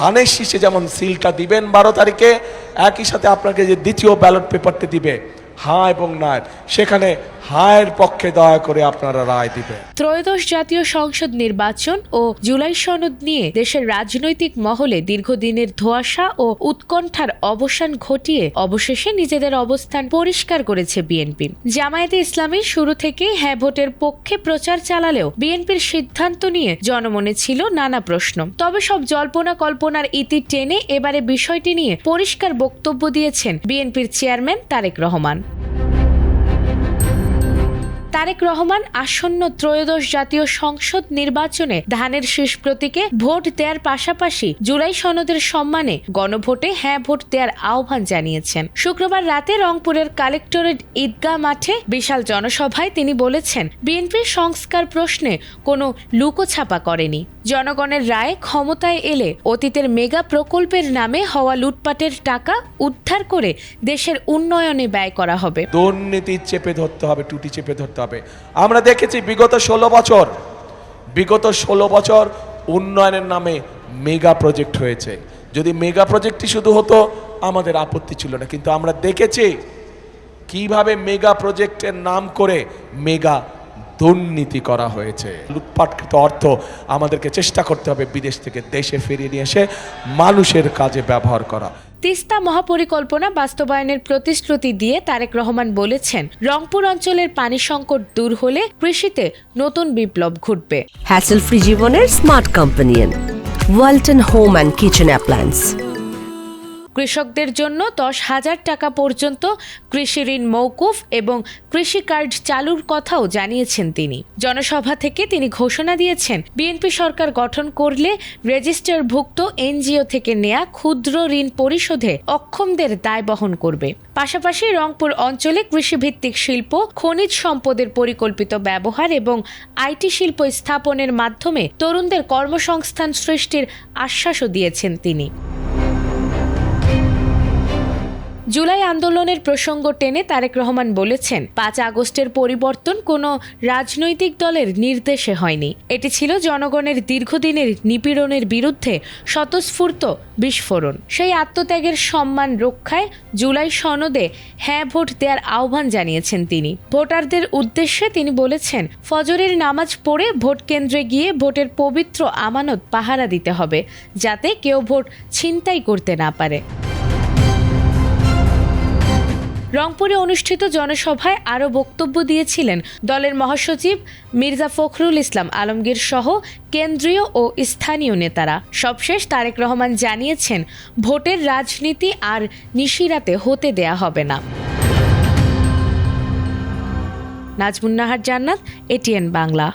ধানের শীষে যেমন সিলটা দিবেন 12 তারিখে, একই সাথে আপনাকে যে দ্বিতীয় ব্যালট পেপারটি দিবে হ্যাঁ এবং না, সেখানে হায়ের পক্ষে দয়া করে আপনারা রায় দিবেন। ত্রয়োদশ জাতীয় সংসদ নির্বাচন ও জুলাই সনদ নিয়ে দেশের রাজনৈতিক মহলে দীর্ঘদিনের ধোঁয়াশা ও উৎকণ্ঠার অবসান ঘটিয়ে অবশেষে নিজেদের অবস্থান পরিষ্কার করেছে বিএনপি। জামায়াতে ইসলামী শুরু থেকে হ্যাঁ ভোটের পক্ষে প্রচার চালালেও বিএনপির সিদ্ধান্ত নিয়ে জনমনে ছিল নানা প্রশ্ন। তবে সব জল্পনা কল্পনার ইতি টেনে এবারে বিষয়টি নিয়ে পরিষ্কার বক্তব্য দিয়েছেন বিএনপির চেয়ারম্যান তারেক রহমান। তারেক রহমান আসন্ন ত্রয়োদশ জাতীয় সংসদ নির্বাচনে ধানের শীষ প্রতীকে ভোট দেওয়ার পাশাপাশি জুলাই সনদের সম্মানে গণভোটে হ্যাঁ ভোট দেওয়ার আহ্বান জানিয়েছেন। শুক্রবার রাতে রংপুরের কালেক্টরেট ঈদগাহ মাঠে বিশাল জনসভায় তিনি বলেছেন, বিএনপি সংস্কার প্রশ্নে কোনো লুকোছাপা করেনি। জনগণের রায় ক্ষমতায় এলে অতীতের মেগা প্রকল্পের নামে হওয়া লুটপাটের টাকা উদ্ধার করে দেশের উন্নয়নে ব্যয় করা হবে। দুর্নীতি চেপে ধরতে হবে, টুটি চেপে ধরতে হবে। আমরা দেখেছি বিগত 16 বছর উন্নয়নের নামে মেগা প্রজেক্ট হয়েছে। যদি মেগা প্রজেক্টই শুধু হতো আমাদের আপত্তি ছিল না, কিন্তু আমরা দেখেছি কিভাবে মেগা প্রজেক্টের নাম করে মেগা দুর্নীতি করা হয়েছে। লুটপাটকৃত অর্থ আমাদেরকে চেষ্টা করতে হবে বিদেশ থেকে দেশে ফিরিয়ে নিয়ে এসে মানুষের কাজে ব্যবহার করা। তিস্তা মহাপরিকল্পনা বাস্তবায়নের প্রতিশ্রুতি দিয়ে তারেক রহমান বলেছেন, রংপুর অঞ্চলের পানি সংকট দূর হলে কৃষিতে নতুন বিপ্লব ঘটবে। হ্যাসেল ফ্রি জীবনের smart companion Walton home and kitchen appliance. কৃষকদের জন্য 10,000 টাকা পর্যন্ত কৃষি ঋণ মওকুফ এবং কৃষি কার্ড চালুর কথাও জানিয়েছেন তিনি। জনসভা থেকে তিনি ঘোষণা দিয়েছেন, বিএনপি সরকার গঠন করলে রেজিস্টারভুক্ত এনজিও থেকে নেয়া ক্ষুদ্র ঋণ পরিশোধে অক্ষমদের দায় বহন করবে। পাশাপাশি রংপুর অঞ্চলে কৃষিভিত্তিক শিল্প, খনিজ সম্পদের পরিকল্পিত ব্যবহার এবং আইটি শিল্প স্থাপনের মাধ্যমে তরুণদের কর্মসংস্থান সৃষ্টির আশ্বাসও দিয়েছেন তিনি। জুলাই আন্দোলনের প্রসঙ্গ টেনে তারেক রহমান বলেছেন, 5 আগস্টের পরিবর্তন কোনো রাজনৈতিক দলের নির্দেশে হয়নি। এটি ছিল জনগণের দীর্ঘদিনের নিপীড়নের বিরুদ্ধে স্বতঃস্ফূর্ত বিস্ফোরণ। সেই আত্মত্যাগের সম্মান রক্ষায় জুলাই সনদে হ্যাঁ ভোট দেওয়ার আহ্বান জানিয়েছেন তিনি। ভোটারদের উদ্দেশ্যে তিনি বলেছেন, ফজরের নামাজ পড়ে ভোট কেন্দ্রে গিয়ে ভোটের পবিত্র আমানত পাহারা দিতে হবে, যাতে কেউ ভোট ছিনতাই করতে না পারে। রংপুরে অনুষ্ঠিত জনসভায় আরও বক্তব্য দিয়েছিলেন দলের মহাসচিব মির্জা ফখরুল ইসলাম আলমগীর সহ কেন্দ্রীয় ও স্থানীয় নেতারা। সবশেষ তারেক রহমান জানিয়েছেন, ভোটের রাজনীতি আর নিশিরাতে হতে দেয়া হবে না। নাজমুন নাহার জান্নাত, এটিএন বাংলা।